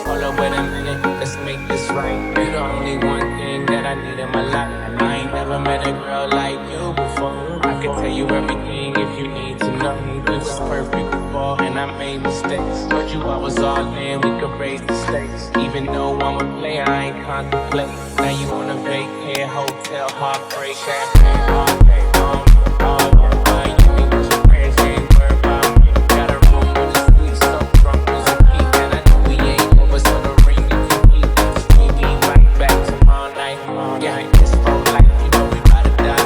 Hold up, wait a minute, let's make this right. You the only one thing that I need in my life. And I ain't never met a girl like you before. I can tell you everything if you need to know. We was perfect before, and I made mistakes. Told you I was all in, we could raise the stakes. Even though I'm a player, I ain't contemplate. Now you on a vacay, hotel, heartbreak, champagne all day, all day, all day. You ain't with your friends, you ain't worried about me. Got a room with a suite, so drunk as a geek, and I know we ain't over, so the ring you can keep. We be right back tomorrow night. Yeah, it's for life, you know we bout to die.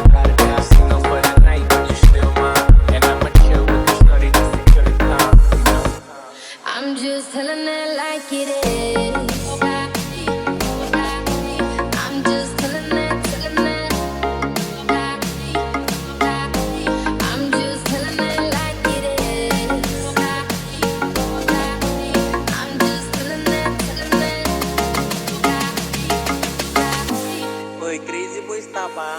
Single for the night, but you still mine. And I'ma chill with the shorty just to kill the time, you know. I'm just telling it like it is. I'm just telling it. I'm just telling it like it is. I'm just telling it. Boy, crazy boy, está pa.